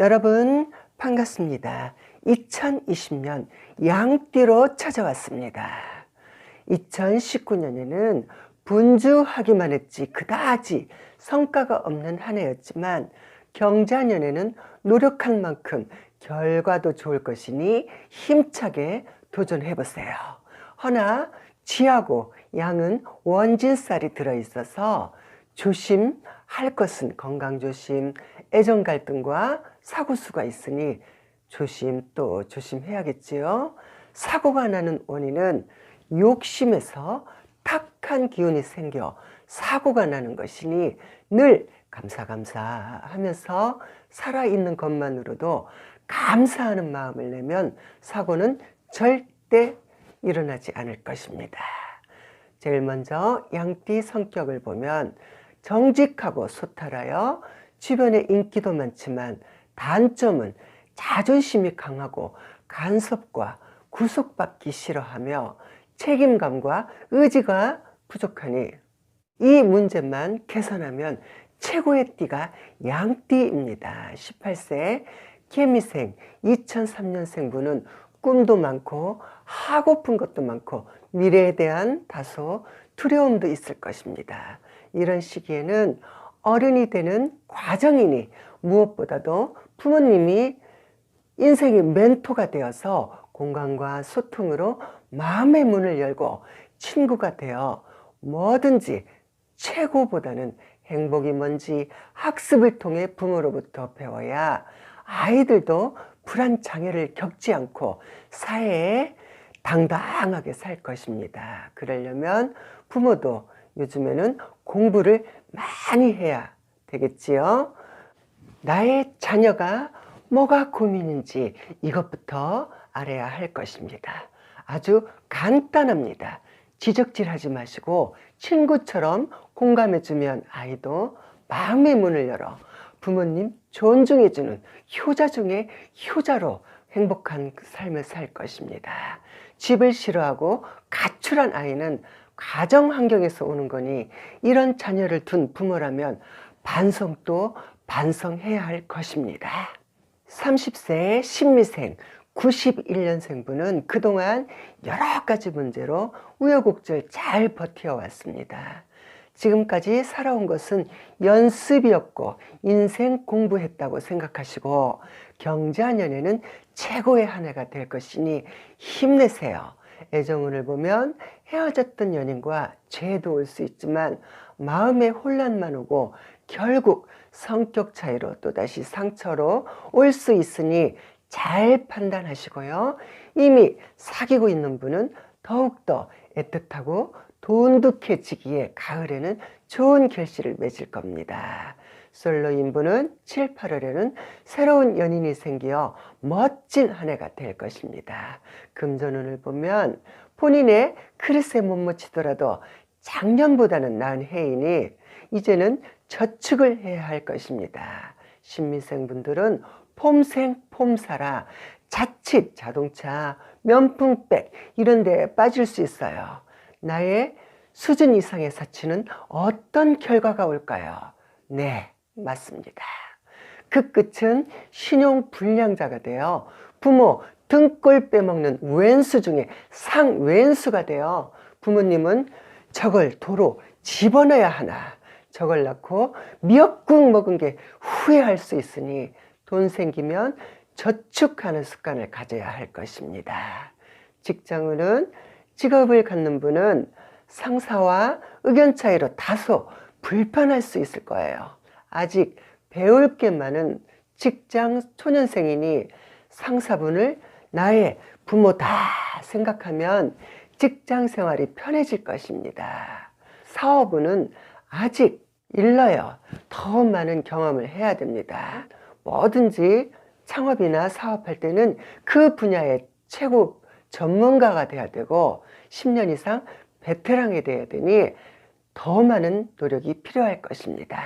여러분 반갑습니다. 2020년 양띠로 찾아왔습니다. 2019년에는 분주하기만 했지 그다지 성과가 없는 한 해였지만 경자년에는 노력한 만큼 결과도 좋을 것이니 힘차게 도전해보세요. 허나 쥐하고 양은 원진살이 들어있어서 조심할 것은 건강조심, 애정 갈등과 사고수가 있으니 조심 또 조심해야겠지요. 사고가 나는 원인은 욕심에서 탁한 기운이 생겨 사고가 나는 것이니 늘 감사 하면서 살아있는 것만으로도 감사하는 마음을 내면 사고는 절대 일어나지 않을 것입니다. 제일 먼저 양띠 성격을 보면 정직하고 소탈하여 주변에 인기도 많지만 단점은 자존심이 강하고 간섭과 구속받기 싫어하며 책임감과 의지가 부족하니 이 문제만 개선하면 최고의 띠가 양띠입니다. 18세 개미생 2003년생분은 꿈도 많고 하고픈 것도 많고 미래에 대한 다소 두려움도 있을 것입니다. 이런 시기에는 어른이 되는 과정이니 무엇보다도 부모님이 인생의 멘토가 되어서 공감과 소통으로 마음의 문을 열고 친구가 되어 뭐든지 최고보다는 행복이 뭔지 학습을 통해 부모로부터 배워야 아이들도 불안 장애를 겪지 않고 사회에 당당하게 살 것입니다. 그러려면 부모도 요즘에는 공부를 많이 해야 되겠지요. 나의 자녀가 뭐가 고민인지 이것부터 알아야 할 것입니다. 아주 간단합니다. 지적질하지 마시고 친구처럼 공감해주면 아이도 마음의 문을 열어 부모님 존중해주는 효자 중에 효자로 행복한 삶을 살 것입니다. 집을 싫어하고 가출한 아이는 가정 환경에서 오는 거니 이런 자녀를 둔 부모라면 반성도 반성해야 할 것입니다. 30세 신미생 91년생분은 그동안 여러 가지 문제로 우여곡절 잘 버텨왔습니다. 지금까지 살아온 것은 연습이었고 인생 공부했다고 생각하시고 경자년에는 최고의 한 해가 될 것이니 힘내세요. 애정운을 보면 헤어졌던 연인과 죄도 올 수 있지만 마음의 혼란만 오고 결국 성격 차이로 또다시 상처로 올 수 있으니 잘 판단하시고요. 이미 사귀고 있는 분은 더욱더 애틋하고 돈독해지기에 가을에는 좋은 결실을 맺을 겁니다. 솔로인 분은 7, 8월에는 새로운 연인이 생겨 멋진 한 해가 될 것입니다. 금전운을 보면 본인의 그릇에 못 묻히더라도 작년보다는 나은 해이니 이제는 저축을 해야 할 것입니다. 신미생분들은 폼생 폼사라 자칫 자동차, 면품백 이런 데 빠질 수 있어요. 나의 수준 이상의 사치는 어떤 결과가 올까요? 네, 맞습니다. 그 끝은 신용불량자가 되어 부모 등골 빼먹는 왼수 중에 상왼수가 되어 부모님은 저걸 도로 집어넣어야 하나, 저걸 낳고 미역국 먹은 게 후회할 수 있으니 돈 생기면 저축하는 습관을 가져야 할 것입니다. 직장운은 직업을 갖는 분은 상사와 의견 차이로 다소 불편할 수 있을 거예요. 아직 배울 게 많은 직장 초년생이니 상사분을 나의 부모다 생각하면 직장 생활이 편해질 것입니다. 사업운은 아직 일러요. 더 많은 경험을 해야 됩니다. 뭐든지 창업이나 사업할 때는 그 분야의 최고 전문가가 돼야 되고 10년 이상 베테랑이 돼야 되니 더 많은 노력이 필요할 것입니다.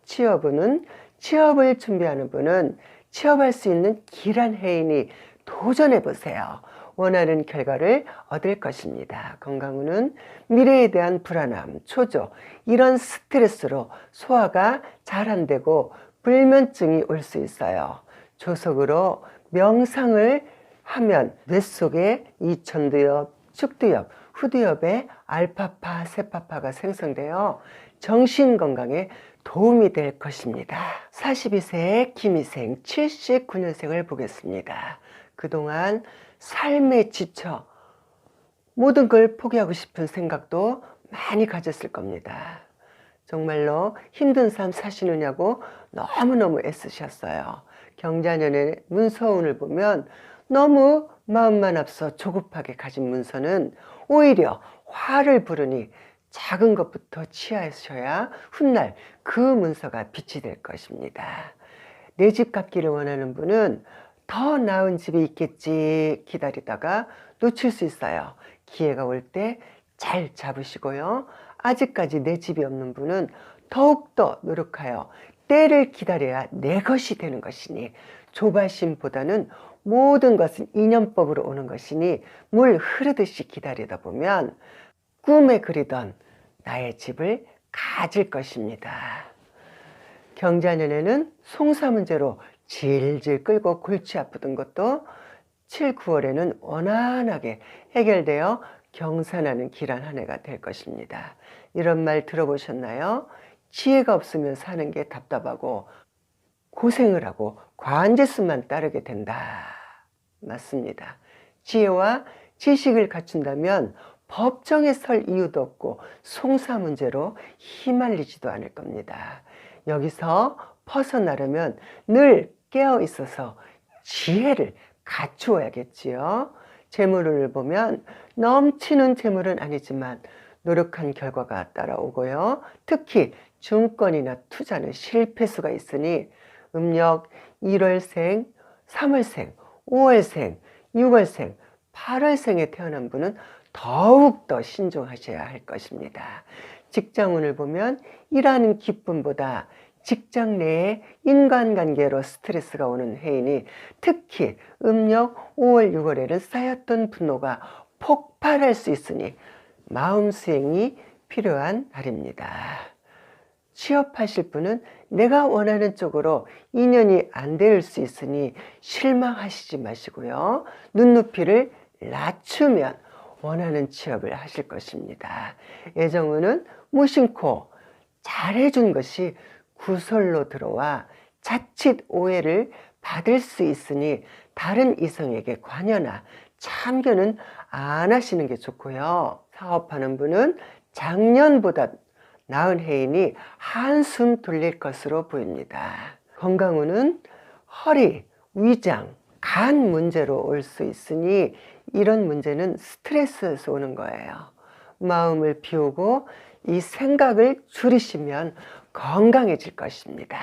취업운은 취업을 준비하는 분은 취업할 수 있는 길한 해이니 도전해 보세요. 원하는 결과를 얻을 것입니다. 건강운은 미래에 대한 불안함, 초조 이런 스트레스로 소화가 잘 안 되고 불면증이 올 수 있어요. 조석으로 명상을 하면 뇌 속에 이천두엽, 측두엽, 후두엽에 알파파, 세파파가 생성되어 정신 건강에 도움이 될 것입니다. 42세의 김희생 79년생을 보겠습니다. 그동안 삶에 지쳐 모든 걸 포기하고 싶은 생각도 많이 가졌을 겁니다. 정말로 힘든 삶 사시느냐고 너무너무 애쓰셨어요. 경자년의 문서운을 보면 너무 마음만 앞서 조급하게 가진 문서는 오히려 화를 부르니 작은 것부터 취하셔야 훗날 그 문서가 빛이 될 것입니다. 내 집 갖기를 원하는 분은 더 나은 집이 있겠지 기다리다가 놓칠 수 있어요. 기회가 올 때 잘 잡으시고요. 아직까지 내 집이 없는 분은 더욱더 노력하여 때를 기다려야 내 것이 되는 것이니 조바심보다는 모든 것은 인연법으로 오는 것이니 물 흐르듯이 기다리다 보면 꿈에 그리던 나의 집을 가질 것입니다. 경자년에는 송사 문제로 질질 끌고 골치 아프던 것도 7, 9월에는 원활하게 해결되어 경산하는 길한 한 해가 될 것입니다. 이런 말 들어보셨나요? 지혜가 없으면 사는 게 답답하고 고생을 하고 관제수만 따르게 된다. 맞습니다. 지혜와 지식을 갖춘다면 법정에 설 이유도 없고 송사 문제로 휘말리지도 않을 겁니다. 여기서 벗어나려면 늘 깨어 있어서 지혜를 갖추어야겠지요. 재물을 보면 넘치는 재물은 아니지만 노력한 결과가 따라오고요. 특히 증권이나 투자는 실패수가 있으니 음력 1월생, 3월생, 5월생, 6월생, 8월생에 태어난 분은 더욱더 신중하셔야 할 것입니다. 직장운을 보면 일하는 기쁨보다 직장 내에 인간관계로 스트레스가 오는 해이니 특히 음력 5월, 6월에는 쌓였던 분노가 폭발할 수 있으니 마음 수행이 필요한 달입니다. 취업하실 분은 내가 원하는 쪽으로 인연이 안 될 수 있으니 실망하시지 마시고요. 눈높이를 낮추면 원하는 취업을 하실 것입니다. 애정운은 무심코 잘해준 것이 구설로 들어와 자칫 오해를 받을 수 있으니 다른 이성에게 관여나 참견은 안 하시는 게 좋고요. 사업하는 분은 작년보다 나은 해이니 한숨 돌릴 것으로 보입니다. 건강운은 허리, 위장, 간 문제로 올 수 있으니 이런 문제는 스트레스에서 오는 거예요. 마음을 비우고 이 생각을 줄이시면 건강해질 것입니다.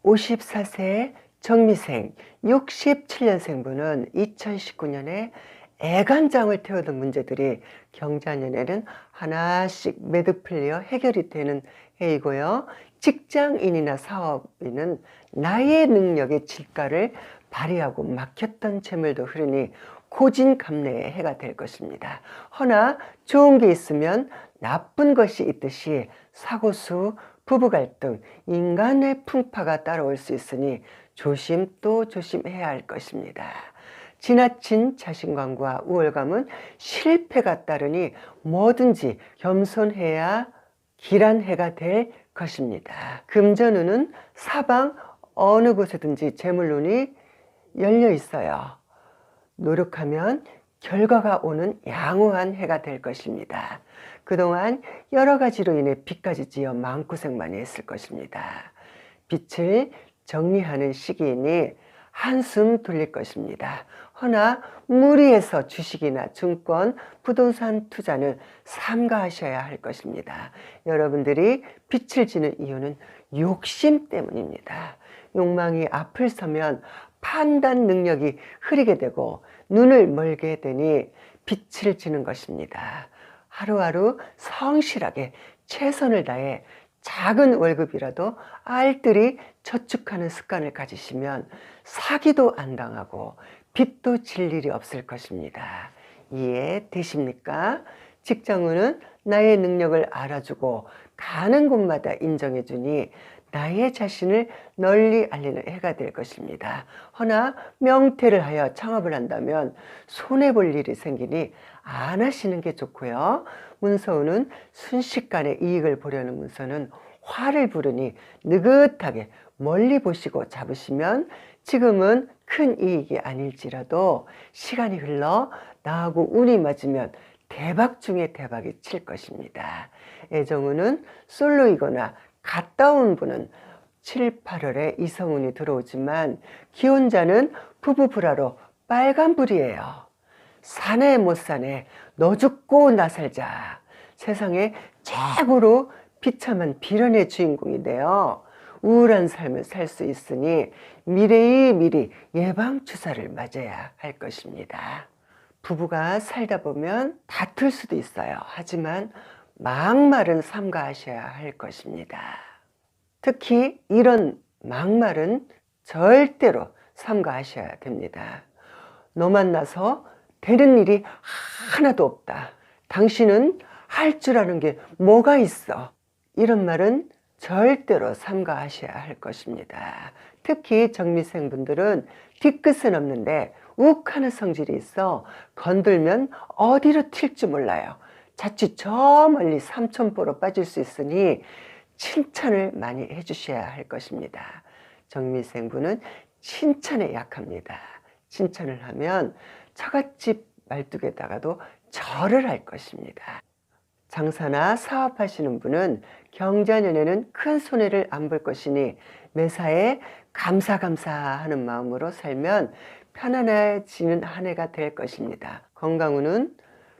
54세 정미생 67년생분은 2019년에 애간장을 태우던 문제들이 경자년에는 하나씩 매듭 풀려 해결이 되는 해이고요. 직장인이나 사업인은 나의 능력의 질가를 발휘하고 막혔던 재물도 흐르니 고진감래의 해가 될 것입니다. 허나 좋은 게 있으면 나쁜 것이 있듯이 사고수, 부부갈등, 인간의 풍파가 따라올 수 있으니 조심 또 조심해야 할 것입니다. 지나친 자신감과 우월감은 실패가 따르니 뭐든지 겸손해야 길한 해가 될 것입니다. 금전운은 사방 어느 곳에든지 재물운이 열려 있어요. 노력하면 결과가 오는 양호한 해가 될 것입니다. 그동안 여러 가지로 인해 빚까지 지어 마음고생 많이 했을 것입니다. 빚을 정리하는 시기이니 한숨 돌릴 것입니다. 허나 무리해서 주식이나 증권, 부동산 투자는 삼가하셔야 할 것입니다. 여러분들이 빚을 지는 이유는 욕심 때문입니다. 욕망이 앞을 서면 판단 능력이 흐리게 되고 눈을 멀게 되니 빚을 지는 것입니다. 하루하루 성실하게 최선을 다해 작은 월급이라도 알뜰히 저축하는 습관을 가지시면 사기도 안 당하고 빚도 질 일이 없을 것입니다. 이해되십니까? 직장운은 나의 능력을 알아주고 가는 곳마다 인정해주니 나의 자신을 널리 알리는 해가 될 것입니다. 허나 명퇴를 하여 창업을 한다면 손해볼 일이 생기니 안 하시는 게 좋고요. 문서운은 순식간에 이익을 보려는 문서는 화를 부르니 느긋하게 멀리 보시고 잡으시면 지금은 큰 이익이 아닐지라도 시간이 흘러 나하고 운이 맞으면 대박 중에 대박이 칠 것입니다. 애정운은 솔로이거나 갔다 온 분은 7, 8월에 이성운이 들어오지만 기혼자는 부부 불화로 빨간불이에요. 사내 못 사내 너 죽고 나 살자. 세상에 최고로 비참한 비련의 주인공인데요. 우울한 삶을 살 수 있으니 미리 예방주사를 맞아야 할 것입니다. 부부가 살다 보면 다툴 수도 있어요. 하지만 막말은 삼가하셔야 할 것입니다. 특히 이런 막말은 절대로 삼가하셔야 됩니다. 너 만나서 되는 일이 하나도 없다. 당신은 할 줄 아는 게 뭐가 있어. 이런 말은 절대로 삼가하셔야 할 것입니다. 특히 정미생분들은 뒤끝은 없는데 욱하는 성질이 있어 건들면 어디로 튈지 몰라요. 자칫 저 멀리 삼천포로 빠질 수 있으니 칭찬을 많이 해주셔야 할 것입니다. 정미생분은 칭찬에 약합니다. 칭찬을 하면 처갓집 말뚝에다가도 절을 할 것입니다. 장사나 사업하시는 분은 경자년에는 큰 손해를 안 볼 것이니 매사에 감사하는 마음으로 살면 편안해지는 한 해가 될 것입니다. 건강운은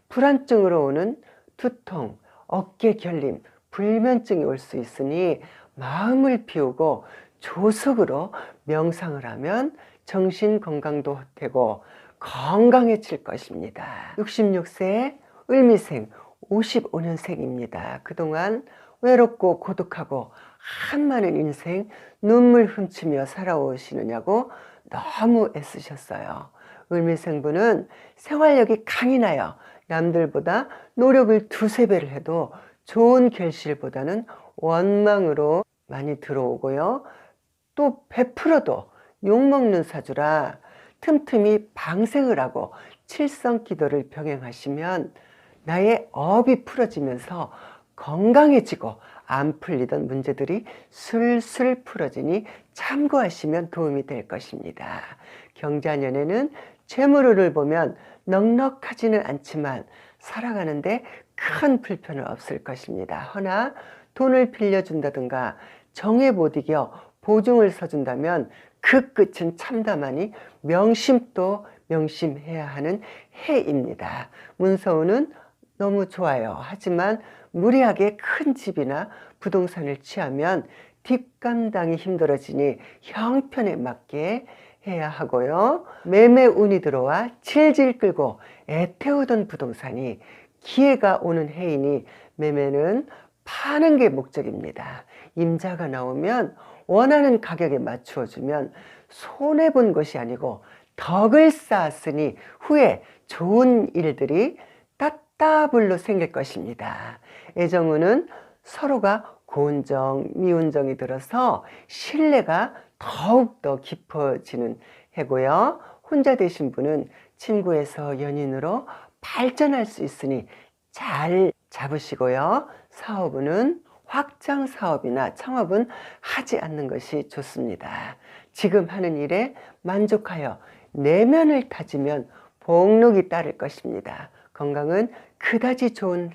불안증으로 오는 두통, 어깨 결림, 불면증이 올 수 있으니 마음을 비우고 조석으로 명상을 하면 정신 건강도 되고 건강해질 것입니다. 66세 을미생 55년생입니다. 그동안 외롭고 고독하고 한많은 인생 눈물 훔치며 살아오시느냐고 너무 애쓰셨어요. 을미생분은 생활력이 강인하여 남들보다 노력을 두세 배를 해도 좋은 결실보다는 원망으로 많이 들어오고요. 또 베풀어도 욕먹는 사주라 틈틈이 방생을 하고 칠성기도를 병행하시면 나의 업이 풀어지면서 건강해지고 안 풀리던 문제들이 술술 풀어지니 참고하시면 도움이 될 것입니다. 경자년에는 재물운을 보면 넉넉하지는 않지만 살아가는데 큰 불편은 없을 것입니다. 허나 돈을 빌려준다든가 정에 못 이겨 보증을 서준다면 그 끝은 참담하니 명심도 명심해야 하는 해입니다. 문서운은 너무 좋아요. 하지만 무리하게 큰 집이나 부동산을 취하면 뒷감당이 힘들어지니 형편에 맞게 해야 하고요. 매매 운이 들어와 질질 끌고 애태우던 부동산이 기회가 오는 해이니 매매는 파는 게 목적입니다. 임자가 나오면 원하는 가격에 맞추어 주면 손해본 것이 아니고 덕을 쌓았으니 후에 좋은 일들이 따따블로 생길 것입니다. 애정운은 서로가 고운정, 미운정이 들어서 신뢰가 더욱더 깊어지는 해고요. 혼자 되신 분은 친구에서 연인으로 발전할 수 있으니 잘 잡으시고요. 사업운은 확장 사업이나 창업은 하지 않는 것이 좋습니다. 지금 하는 일에 만족하여 내면을 다지면 복록이 따를 것입니다. 건강은 그다지 좋은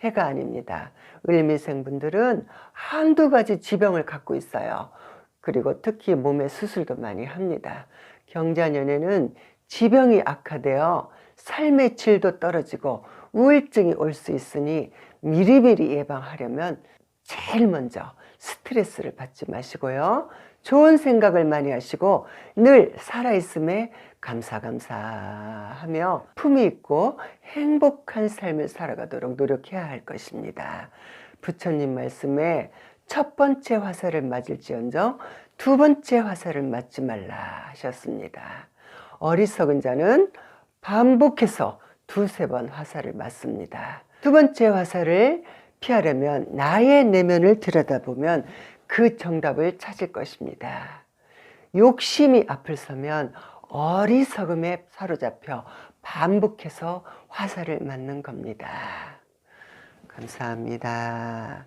해가 아닙니다. 을미생분들은 한두 가지 지병을 갖고 있어요. 그리고 특히 몸에 수술도 많이 합니다. 경자년에는 지병이 악화되어 삶의 질도 떨어지고 우울증이 올 수 있으니 미리미리 예방하려면 제일 먼저 스트레스를 받지 마시고요. 좋은 생각을 많이 하시고 늘 살아있음에 감사하며 품위 있고 행복한 삶을 살아가도록 노력해야 할 것입니다. 부처님 말씀에 첫 번째 화살을 맞을지언정 두 번째 화살을 맞지 말라 하셨습니다. 어리석은 자는 반복해서 두세 번 화살을 맞습니다. 두 번째 화살을 피하려면 나의 내면을 들여다보면 그 정답을 찾을 것입니다. 욕심이 앞을 서면 어리석음에 사로잡혀 반복해서 화살을 맞는 겁니다. 감사합니다.